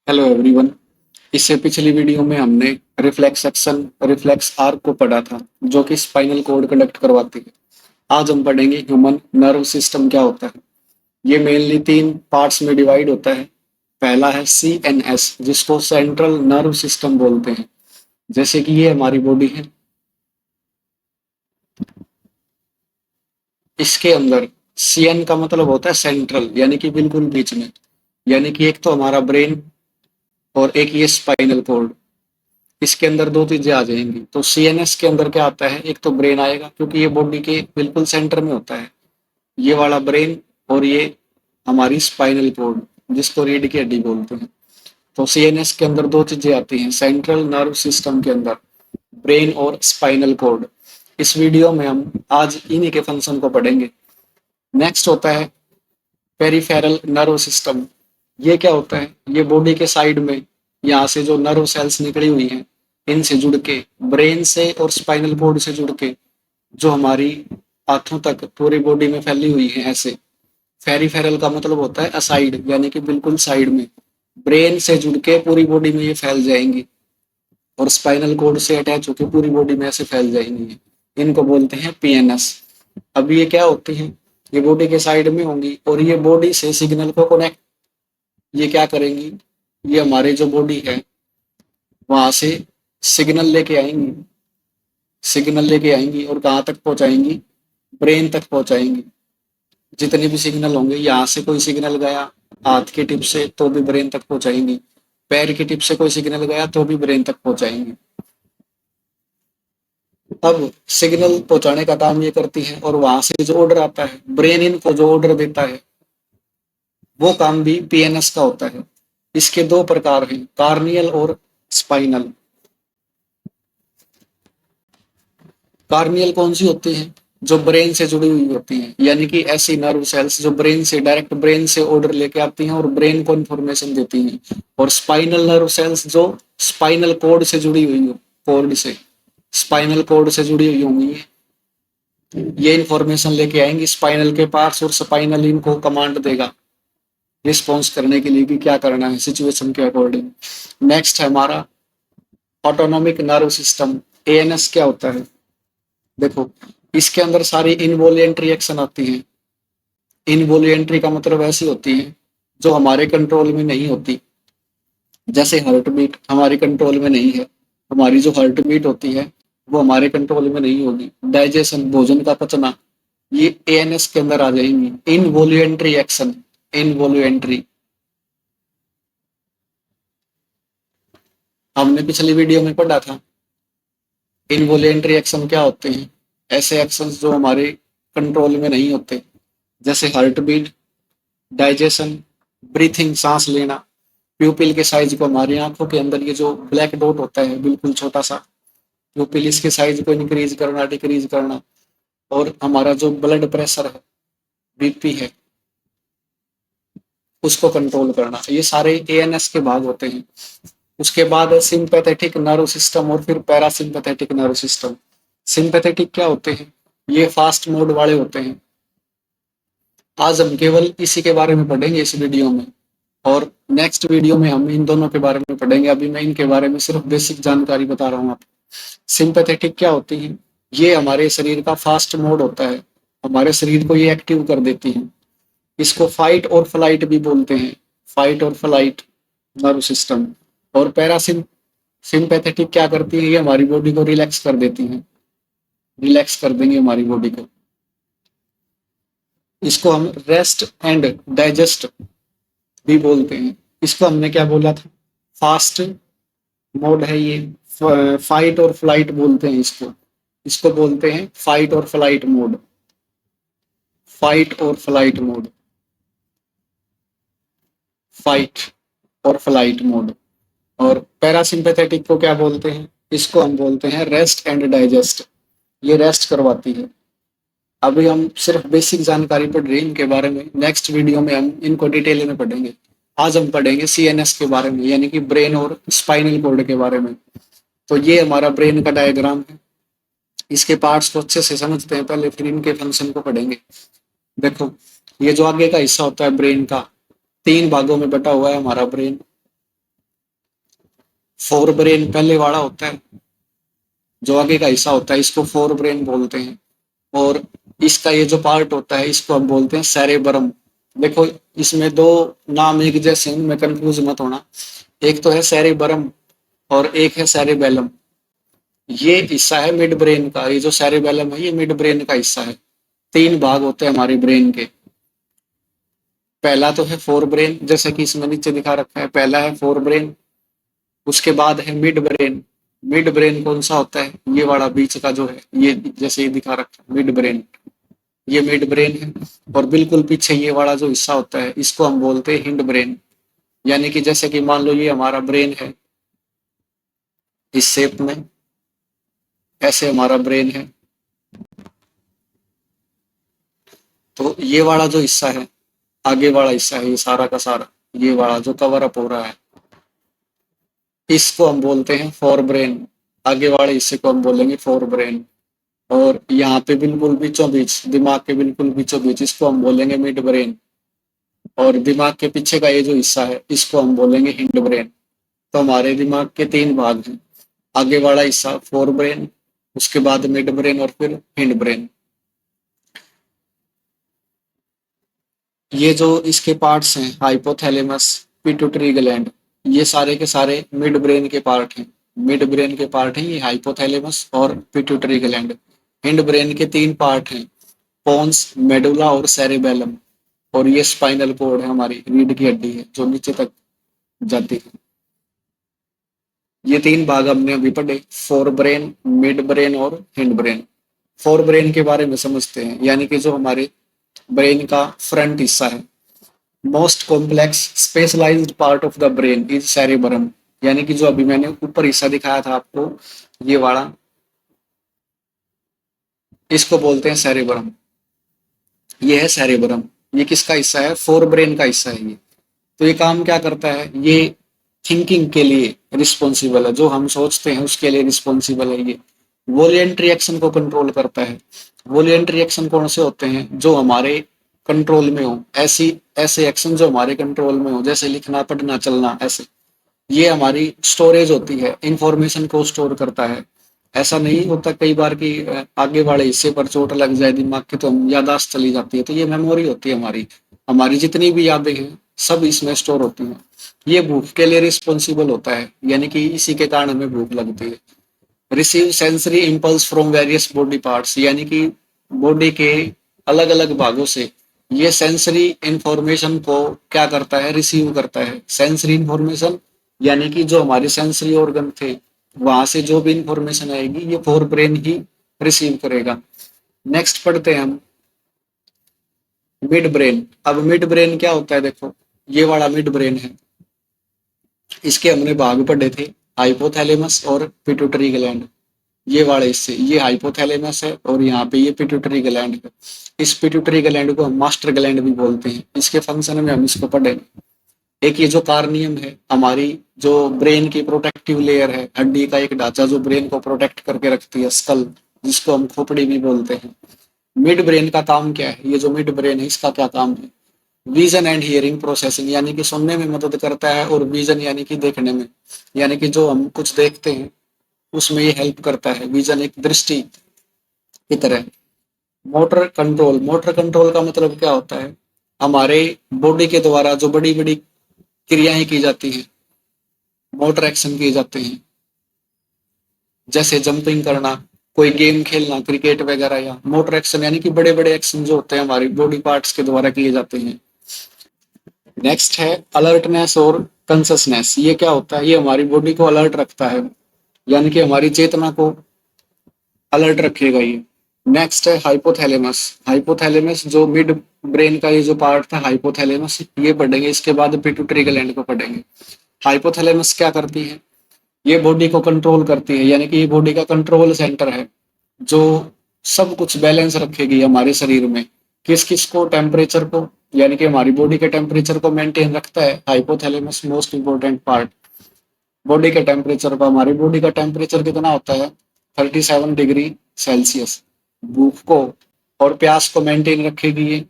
Hello everyone. इससे पिछली video में हमने रिफ्लेक्स एक्शन रिफ्लेक्स आर्क को पढ़ा था, जो कि स्पाइनल कोड कंडक्ट करवाती है। आज हम पढ़ेंगे ह्यूमन नर्व सिस्टम क्या होता है। ये मेनली तीन पार्ट्स में डिवाइड होता है। पहला है CNS, जिसको सेंट्रल नर्व सिस्टम बोलते हैं। जैसे कि ये हमारी बॉडी है, इसके अंदर CN का मतलब होता है सेंट्रल, यानी कि बिल्कुल बीच में। यानी कि एक तो हमारा ब्रेन और एक ये स्पाइनल कोड। इसके अंदर दो चीजें आ जाएंगी। तो CNS के अंदर क्या आता है, एक तो ब्रेन आएगा, क्योंकि ये बॉडी के बिल्कुल सेंटर में होता है, ये वाला ब्रेन। और ये हमारी स्पाइनल कोड, जिसको रीढ़ की हड्डी बोलते हैं। तो CNS के अंदर दो चीजें आती हैं सेंट्रल नर्व सिस्टम के अंदर, ब्रेन और स्पाइनल कोड। इस वीडियो में हम आज इन्हीं के फंक्शन को पढ़ेंगे। नेक्स्ट होता है पेरिफेरल नर्व सिस्टम। ये क्या होता है, ये बॉडी के साइड में यहाँ से जो नर्व सेल्स निकली हुई हैं, इनसे जुड़ के ब्रेन से और स्पाइनल कोड से जुड़ के जो हमारी हाथों तक पूरी बॉडी में फैली हुई है ऐसे। फेरिफेरल का मतलब होता है असाइड, यानी कि बिल्कुल साइड में। ब्रेन से जुड़ के पूरी बॉडी में ये फैल जाएंगी और स्पाइनल कोड से अटैच होकर पूरी बॉडी में ऐसे फैल जाएंगी। इनको बोलते हैं PNS। अब ये क्या होती है, ये बॉडी के साइड में होंगी और ये बॉडी से सिग्नल को कनेक्ट, ये क्या करेंगी, ये हमारे जो बॉडी है वहां से सिग्नल लेके आएंगी। सिग्नल लेके आएंगी और कहाँ तक पहुंचाएंगी, ब्रेन तक पहुंचाएंगी। जितने भी सिग्नल होंगे, यहाँ से कोई सिग्नल गया हाथ की टिप से तो भी ब्रेन तक पहुंचाएंगी, पैर की टिप से कोई सिग्नल गया तो भी ब्रेन तक पहुंचाएंगी। अब सिग्नल पहुंचाने का काम ये करती है और वहां से जो ऑर्डर आता है, ब्रेन इनको जो ऑर्डर देता है, वो काम भी PNS का होता है। इसके दो प्रकार हैं, कार्नियल और स्पाइनल। कार्नियल कौन सी होती है, जो ब्रेन से जुड़ी हुई होती हैं, यानी कि ऐसी नर्व सेल्स जो ब्रेन से डायरेक्ट ब्रेन से ऑर्डर लेके आती हैं और ब्रेन को इन्फॉर्मेशन देती हैं। और स्पाइनल नर्व सेल्स जो स्पाइनल कोड से जुड़ी हुई हो, कोड से स्पाइनल कोड से जुड़ी हुई होंगी, ये इन्फॉर्मेशन लेके आएंगी स्पाइनल के पास और स्पाइनल इनको कमांड देगा रिस्पॉन्स करने के लिए कि क्या करना है सिचुएशन के अकॉर्डिंग। नेक्स्ट है हमारा ऑटोनॉमिक नर्व सिस्टम। ANS क्या होता है, देखो, इसके अंदर सारी इनवॉलेंट्री एक्शन आती है। इनवॉलेंट्री का मतलब ऐसी होती है जो हमारे कंट्रोल में नहीं होती। जैसे हार्ट बीट हमारी कंट्रोल में नहीं है, हमारी जो हार्ट बीट होती है वो हमारे कंट्रोल में नहीं होगी। डाइजेशन, भोजन का पचना, ये ANS के अंदर आ जाएंगी। इनवॉल्यूंट्री एक्शन, इनवॉल्यूंट्री, हमने पिछली वीडियो में पढ़ा था। इनवॉल्यूंट्री एक्शन क्या होते हैं, ऐसे एक्शंस जो हमारे कंट्रोल में नहीं होते, जैसे हार्ट बीट, डाइजेशन, ब्रीथिंग, सांस लेना। प्यूपिल के साइज को, हमारी आंखों के अंदर ये जो ब्लैक डॉट होता है बिल्कुल छोटा सा, प्यूपिल, इसके साइज को इंक्रीज करना, डिक्रीज करना। और हमारा जो ब्लड प्रेशर है, BP है, उसको कंट्रोल करना, ये सारे ANS के भाग होते हैं। उसके बाद है सिंपैथेटिक नर्व सिस्टम और फिर पैरासिम्पैथेटिक नर्व सिस्टम। सिंपैथेटिक क्या होते हैं, ये फास्ट मोड वाले होते हैं। आज हम केवल इसी के बारे में पढ़ेंगे इस वीडियो में, और नेक्स्ट वीडियो में हम इन दोनों के बारे में पढ़ेंगे। अभी मैं इनके बारे में सिर्फ बेसिक जानकारी बता रहा हूँ आपको। सिंपैथेटिक क्या होती है, ये हमारे शरीर का फास्ट मोड होता है, हमारे शरीर को ये एक्टिव कर देती है। इसको फाइट और फ्लाइट भी बोलते हैं, फाइट और फ्लाइट नर्व सिस्टम। और पैरासिम सिंपैथेटिक क्या करती है, ये हमारी बॉडी को रिलैक्स कर देती है, रिलैक्स कर देंगे हमारी बॉडी को। इसको हम रेस्ट एंड डाइजेस्ट भी बोलते हैं। इसको हमने क्या बोला था, फास्ट मोड है ये, फाइट और फ्लाइट बोलते हैं इसको। इसको बोलते हैं फाइट और फ्लाइट मोड, फाइट और फ्लाइट मोड, फाइट और फ्लाइट मोड। और पैरासिम्पैथेटिक को क्या बोलते हैं, इसको हम बोलते हैं रेस्ट एंड डाइजेस्ट, ये रेस्ट करवाती है। अभी हम सिर्फ बेसिक जानकारी पढ़ रहे हैं इनके बारे में, नेक्स्ट वीडियो में हम इनको डिटेल में पढ़ेंगे। आज हम पढ़ेंगे CNS के बारे में, यानी कि ब्रेन और स्पाइनल कोड के बारे में। तो ये हमारा ब्रेन का डायग्राम है। इसके पार्ट्स को अच्छे से समझते हैं पहले, फिर इनके फंक्शन को पढ़ेंगे। देखो, ये जो आगे का हिस्सा होता है ब्रेन का, तीन भागों में बटा हुआ है हमारा ब्रेन। फोर ब्रेन पहले वाला होता है, जो आगे का हिस्सा होता है इसको फोर ब्रेन बोलते हैं। और इसका ये जो पार्ट होता है इसको हम बोलते हैं सेरेबरम। देखो इसमें दो नाम एक जैसे हैं, में कंफ्यूज मत होना। एक तो है सेरेबरम और एक है सेरेबेलम। ये हिस्सा है मिड ब्रेन का, ये जो सेरेबेलम है ये मिड ब्रेन का हिस्सा है। तीन भाग होते हैं हमारे ब्रेन के। पहला तो है फोर ब्रेन, जैसे कि इसमें नीचे दिखा रखा है, पहला है फोर ब्रेन। उसके बाद है मिड ब्रेन। मिड ब्रेन कौन सा होता है, ये वाला बीच का जो है, ये जैसे ये दिखा रखा है मिड ब्रेन, ये मिड ब्रेन है। और बिल्कुल पीछे ये वाला जो हिस्सा होता है इसको हम बोलते हैं हिंड ब्रेन। यानी कि जैसे कि मान लो ये हमारा ब्रेन है इस शेप में, ऐसे हमारा ब्रेन है। तो ये वाला जो हिस्सा है, आगे वाला हिस्सा है, ये सारा का सारा ये वाला जो कवर अप हो रहा है, इसको हम बोलते हैं फोर ब्रेन। आगे वाले हिस्से को हम बोलेंगे फोर ब्रेन। और यहाँ पे बिल्कुल बीचों बीच, दिमाग के बिल्कुल बीचों बीच, इसको हम बोलेंगे मिड ब्रेन। और दिमाग के पीछे का ये जो हिस्सा है इसको हम बोलेंगे हिंड ब्रेन। तो हमारे दिमाग के तीन भाग हैं, आगे वाला हिस्सा फोर ब्रेन, उसके बाद मिड ब्रेन और फिर हिंड ब्रेन। ये जो इसके पार्ट्स हैं, हाइपोथैलेमस, पिट्यूटरी ग्लैंड, ये सारे के सारे मिड ब्रेन के पार्ट हैं। मिड ब्रेन के पार्ट हैं ये हाइपोथैलेमस और पिट्यूटरी ग्लैंड। हिंड ब्रेन के तीन पार्ट हैं, पोन्स, मेडुला और सेरेबेलम। और ये स्पाइनल कोड है, हमारी रीढ़ की हड्डी है जो नीचे तक जाती है। ये तीन भाग हमने अभी पढ़े, फोर ब्रेन, मिड ब्रेन और हिंड ब्रेन। फोर ब्रेन के बारे में समझते हैं, यानी कि जो हमारे ब्रेन का फ्रंट हिस्सा है। Most complex specialised part of the brain is cerebrum. यानी कि जो अभी मैंने ऊपर हिस्सा दिखाया था आपको, ये वाला, इसको बोलते हैं सेरेबरम। ये है सेरेबरम। ये किसका हिस्सा है, फोर ब्रेन का हिस्सा है ये। तो ये काम क्या करता है, ये थिंकिंग के लिए रिस्पॉन्सिबल है, जो हम सोचते हैं उसके लिए रिस्पॉन्सिबल है ये। वॉलेंट्री एक्शन को कंट्रोल करता है। वॉलेंट्री एक्शन कौन से होते हैं, जो हमारे कंट्रोल में हो, ऐसी ऐसे एक्शन जो हमारे कंट्रोल में हो, जैसे लिखना, पढ़ना, चलना, ऐसे। ये हमारी स्टोरेज होती है, इंफॉर्मेशन को स्टोर करता है। ऐसा नहीं होता कई बार कि आगे वाले हिस्से पर चोट लग जाए दिमाग की तो हम याददाश्त चली जाती है, तो ये मेमोरी होती है हमारी। हमारी जितनी भी यादें हैं सब इसमें स्टोर होती हैं। ये भूख के लिए रिस्पॉन्सिबल होता है, यानी कि इसी के कारण हमें भूख लगती है। Receive sensory impulse from various body parts, यानी कि बॉडी के अलग अलग भागों से ये सेंसरी इंफॉर्मेशन को क्या करता है, रिसीव करता है। सेंसरी इंफॉर्मेशन यानी कि जो हमारे सेंसरी ऑर्गन थे वहां से जो भी इंफॉर्मेशन आएगी ये फोर ब्रेन ही रिसीव करेगा। नेक्स्ट पढ़ते हैं हम मिड ब्रेन। अब मिड ब्रेन क्या होता है, देखो ये वाला मिड ब्रेन है, इसके हमने भाग पढ़े थे, हाइपोथैलेमस और पिट्यूटरी ग्लैंड। ये वाले हिस्से, ये हाइपोथैलेमस है और यहाँ पे ये पिट्यूटरी ग्लैंड है। इस पिट्यूटरी ग्लैंड को हम मास्टर ग्लैंड भी बोलते हैं। इसके फंक्शन में हम इसको पढ़ेंगे। एक ये जो कार्नियम है, हमारी जो ब्रेन की प्रोटेक्टिव लेयर है, हड्डी का एक ढांचा जो ब्रेन को प्रोटेक्ट करके रखती है, स्कल, जिसको हम खोपड़ी भी बोलते हैं। मिड ब्रेन का काम क्या है, ये जो मिड ब्रेन है इसका क्या काम है, विजन एंड हियरिंग प्रोसेसिंग, यानी कि सुनने में मदद करता है, और विजन यानी कि देखने में, यानी कि जो हम कुछ देखते हैं उसमें ये हेल्प करता है। विजन एक दृष्टि की तरह। मोटर कंट्रोल, मोटर कंट्रोल का मतलब क्या होता है, हमारे बॉडी के द्वारा जो बड़ी बड़ी क्रियाएं की जाती हैं, मोटर एक्शन किए जाते हैं, जैसे जंपिंग करना, कोई गेम खेलना, क्रिकेट वगैरह, या मोटर एक्शन यानी कि बड़े बड़े एक्शन जो होते हैं हमारी बॉडी पार्ट्स के द्वारा किए जाते हैं। नेक्स्ट है अलर्टनेस और कंससनेस। ये क्या होता है, ये हमारी बॉडी को अलर्ट रखता है, यानी कि हमारी चेतना को अलर्ट रखेगा ये। नेक्स्ट है हाइपोथैलेमस। हाइपोथैलेमस जो मिड ब्रेन का ये जो पार्ट था हाइपोथैलेमस, ये पढ़ेंगे, इसके बाद पिट्यूटरी ग्लैंड को पढ़ेंगे। हाइपोथैलेमस क्या करती है, ये बॉडी को कंट्रोल करती है, यानी कि ये बॉडी का कंट्रोल सेंटर है, जो सब कुछ बैलेंस रखेगी हमारे शरीर में। किस किस को, टेम्परेचर को, यानी कि हमारी बॉडी के टेम्परेचर को मेंटेन रखता है hypothalamus, most important part. Body के टेम्परेचर को, हमारी बॉडी का टेम्परेचर कितना होता है, 37 डिग्री सेल्सियस। भूख को और प्यास को मेंटेन रखेगी ये।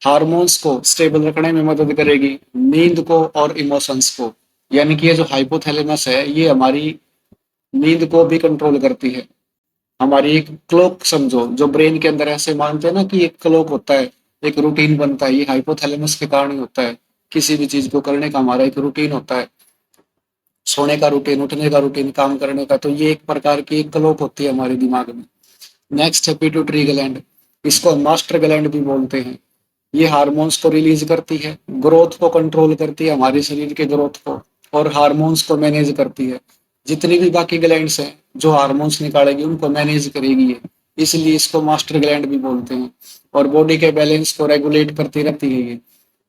हार्मोन्स को स्टेबल रखने में मदद करेगी, नींद को और इमोशंस को, यानी कि ये जो हाइपोथैलेमस है ये हमारी नींद को भी कंट्रोल करती है। हमारी एक क्लॉक समझो, जो ब्रेन के अंदर ऐसे मानते हैं ना कि एक क्लॉक होता है, एक रूटीन बनता है, ये हाइपोथैलेमस के कारण ही होता है। किसी भी चीज को करने का हमारा एक रूटीन होता है, सोने का रूटीन, उठने का रूटीन, काम करने का, तो ये एक प्रकार की एक क्लॉक होती है हमारे दिमाग में। नेक्स्ट है पिट्यूटरी ग्लैंड, इसको हम मास्टर ग्लैंड भी बोलते हैं। ये हार्मोन्स को रिलीज करती है, ग्रोथ को कंट्रोल करती है, हमारे शरीर के ग्रोथ को, और हार्मोन्स को मैनेज करती है। जितनी भी बाकी ग्लैंड्स हैं जो हार्मोन्स निकालेगी उनको मैनेज करेगी ये, इसलिए इसको मास्टर ग्लैंड भी बोलते हैं। और बॉडी के बैलेंस को रेगुलेट करती रहती है ये,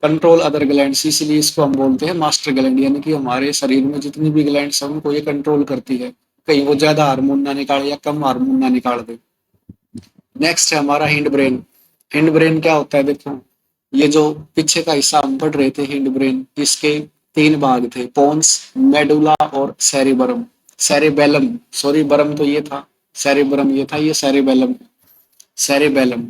कंट्रोल अदर ग्लैंड्स, इसलिए इसको हम बोलते हैं मास्टर ग्लैंड। यानी कि हमारे शरीर में जितनी भी ग्लैंड्स हैं उनको ये कंट्रोल करती है, कहीं वो ज्यादा हार्मोन ना निकाले या कम हार्मोन ना निकाल दे। नेक्स्ट है हमारा हिंड ब्रेन। हिंड ब्रेन क्या होता है, देखो ये जो पीछे का हिस्सा हम पढ़ रहे थे हिंड ब्रेन, इसके तीन भाग थे, पोन्स, मेडुला और सेरिबरम, सेरिबेलम, सॉरी बरम तो ये था, सेरिबरम ये था, ये सेरिबेलम, सेरिबेलम।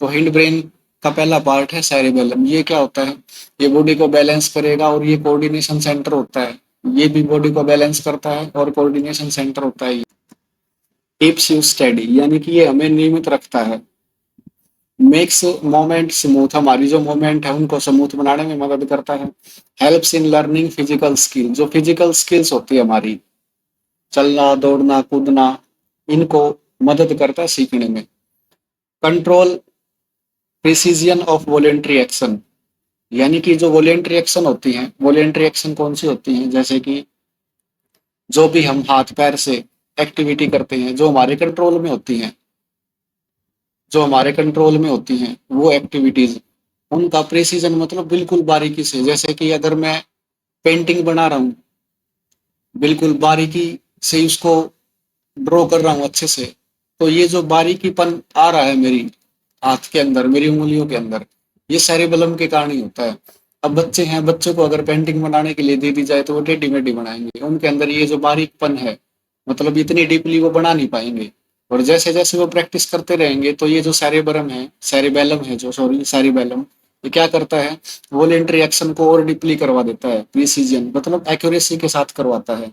तो हिंड ब्रेन का पहला पार्ट है सेरिबेलम। ये क्या होता है, ये बॉडी को बैलेंस करेगा और ये कोऑर्डिनेशन सेंटर होता है, ये भी बॉडी को बैलेंस करता है और कोऑर्डिनेशन सेंटर होता है। कीप्स यू स्टेडी, यानी कि ये हमें नियमित रखता है। मेक्स मोमेंट स्मूथ, हमारी जो मोमेंट है उनको स्मूथ बनाने में मदद करता है। Helps in learning physical skill, जो फिजिकल स्किल्स होती है हमारी, चलना, दौड़ना, कूदना, इनको मदद करता है सीखने में। Control precision of voluntary action, यानी कि जो वॉलेंट्री एक्शन होती हैं, वॉलेंट्री एक्शन कौन सी होती हैं, जैसे कि जो भी हम हाथ पैर से एक्टिविटी करते हैं जो हमारे कंट्रोल में होती हैं, जो हमारे कंट्रोल में होती हैं वो एक्टिविटीज, उनका प्रिसीजन मतलब बिल्कुल बारीकी से, जैसे कि अगर मैं पेंटिंग बना रहा हूँ, बिल्कुल बारीकी से उसको ड्रॉ कर रहा हूँ अच्छे से, तो ये जो बारीकीपन आ रहा है मेरी हाथ के अंदर, मेरी उंगलियों के अंदर, ये सेरिबेलम के कारण ही होता है। अब बच्चे हैं, बच्चों को अगर पेंटिंग बनाने के लिए दे दी जाए तो वो टेढ़ी मेढ़ी बनाएंगे, उनके अंदर ये जो बारीकपन है, मतलब इतनी डीपली वो बना नहीं पाएंगे। और जैसे जैसे वो प्रैक्टिस करते रहेंगे तो ये जो सेरिबरम है, सेरिबेलम है जो, सॉरी सेरिबेलम, ये क्या करता है, वॉलेंट्री एक्शन को और डीपली करवा देता है, प्रिसीजन मतलब एक्यूरेसी के साथ करवाता है।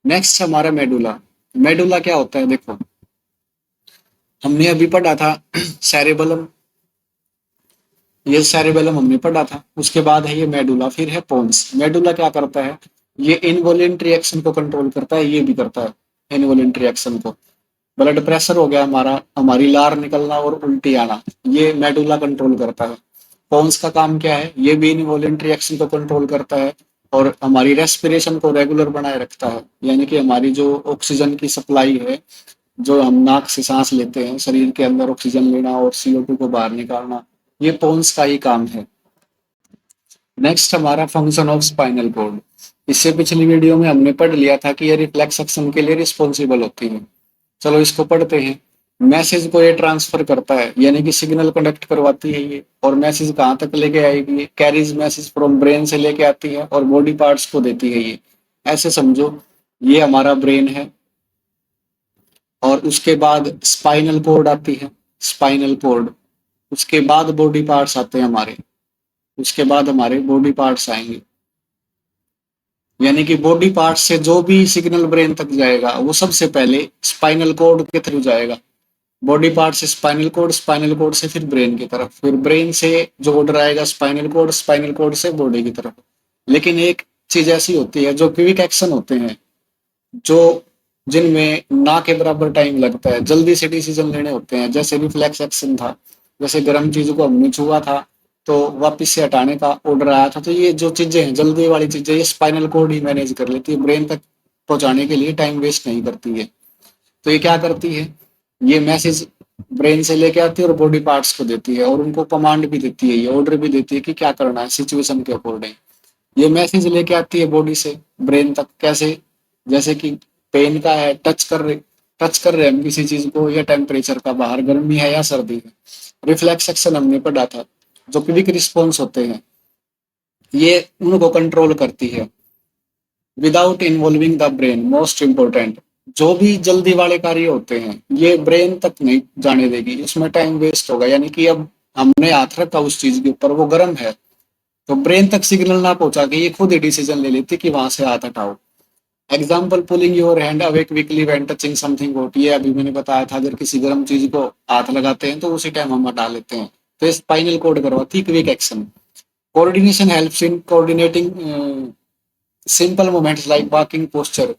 नेक्स्ट हमारा मेडुला। मेडुला क्या होता है, देखो हमने अभी पढ़ा था सेरिबेलम, ये सेरिबेलम हमने पढ़ा था, उसके बाद है ये मेडुला, फिर है पोन्स। मेडुला क्या करता है, ये इनवॉलेंट्री एक्शन को कंट्रोल करता है, ये भी करता है इनवॉलेंट्री एक्शन को। ब्लड प्रेशर हो गया हमारा, हमारी लार निकलना और उल्टी आना, ये मेडुला कंट्रोल करता है। पोन्स का काम क्या है, ये भी इनवॉलेंट्री एक्शन को कंट्रोल करता है और हमारी रेस्पिरेशन को रेगुलर बनाए रखता है, यानी कि हमारी जो ऑक्सीजन की सप्लाई है, जो हम नाक से सांस लेते हैं, शरीर के अंदर ऑक्सीजन लेना और CO2 को बाहर निकालना, ये पोन्स का ही काम है। नेक्स्ट हमारा फंक्शन ऑफ स्पाइनल कॉर्ड। इससे पिछली वीडियो में हमने पढ़ लिया था कि ये रिफ्लेक्स एक्शन के लिए रिस्पॉन्सिबल होती है। चलो इसको पढ़ते हैं। मैसेज को ये ट्रांसफर करता है, यानी कि सिग्नल कंडक्ट करवाती है ये, और मैसेज कहाँ तक लेके आएगी, ये कैरीज मैसेज फ्रॉम ब्रेन से लेके आती है और बॉडी पार्ट्स को देती है ये। ऐसे समझो ये हमारा ब्रेन है और उसके बाद स्पाइनल कॉर्ड आती है, स्पाइनल कॉर्ड, उसके बाद बॉडी पार्ट्स आते हैं हमारे, उसके बाद हमारे बॉडी पार्ट्स आएंगे। यानी कि बॉडी पार्ट से जो भी सिग्नल ब्रेन तक जाएगा वो सबसे पहले स्पाइनल कॉर्ड के थ्रू जाएगा। बॉडी पार्ट से स्पाइनल कॉर्ड, स्पाइनल कॉर्ड से फिर ब्रेन की तरफ, फिर ब्रेन से जो ऑर्डर आएगा स्पाइनल कॉर्ड, स्पाइनल कॉर्ड से बॉडी की तरफ। लेकिन एक चीज ऐसी होती है जो क्विक एक्शन होते हैं, जो जिनमें ना के बराबर टाइम लगता है, जल्दी से डिसीजन लेने होते हैं, जैसे रिफ्लेक्स एक्शन था, जैसे गर्म चीज को हमने छुआ था तो वापस से हटाने का ऑर्डर आया था, तो ये जो चीजें हैं जल्दी वाली चीजें, ये स्पाइनल कॉर्ड ही मैनेज कर लेती है, ब्रेन तक पहुंचाने के लिए टाइम वेस्ट नहीं करती है। तो ये क्या करती है, ये मैसेज ब्रेन से लेके आती है और बॉडी पार्ट्स को देती है, और उनको कमांड भी देती है, ये ऑर्डर भी देती है कि क्या करना है सिचुएशन के अकॉर्डिंग। ये मैसेज लेके आती है बॉडी से ब्रेन तक, कैसे, जैसे कि पेन का है, टच कर रहे हैं हम किसी चीज को, या टेम्परेचर का, बाहर गर्मी है या सर्दी है। रिफ्लेक्स एक्शन हमने पढ़ा था, जो क्विक रिस्पॉन्स होते हैं ये उनको कंट्रोल करती है without involving the brain. Most important, जो भी जल्दी वाले कार्य होते हैं ये ब्रेन तक नहीं जाने देगी, इसमें टाइम वेस्ट होगा। यानी कि अब हमने हाथ रखा उस चीज के ऊपर, वो गर्म है, तो ब्रेन तक सिग्नल ना पहुंचा के ये खुद ही डिसीजन ले लेती कि वहां से हाथ हटाओ। Example, pulling your hand away quickly when touching something hot, ये अभी मैंने बताया था, अगर किसी गर्म चीज को हाथ लगाते हैं तो उसी टाइम हम हटा लेते हैं। तो स्पाइनल कोड करवाती quick action. Coordination helps in coordinating simple movements like walking posture.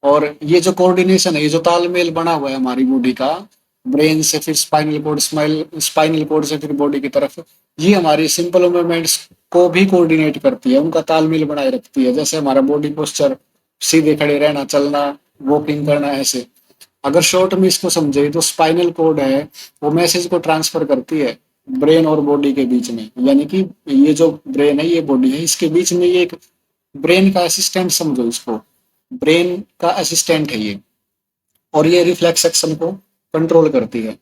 और ये जो कोऑर्डिनेशन है, ये जो तालमेल बना हुआ है हमारी बॉडी का, ब्रेन से फिर स्पाइनल कोड से फिर बॉडी की तरफ, ये हमारी सिंपल मूवमेंट्स को भी कोऑर्डिनेट करती है, उनका तालमेल बनाए रखती है। जैसे हमारा बॉडी पोस्चर, सीधे खड़े रहना, चलना, वॉकिंग करना, ऐसे। अगर शॉर्ट में इसको समझे तो स्पाइनल कोड है वो मैसेज को ट्रांसफर करती है ब्रेन और बॉडी के बीच में। यानी कि ये जो ब्रेन है, ये बॉडी है, इसके बीच में ये एक ब्रेन का असिस्टेंट समझो इसको, ब्रेन का असिस्टेंट है ये। और ये रिफ्लेक्स एक्शन को कंट्रोल करती है।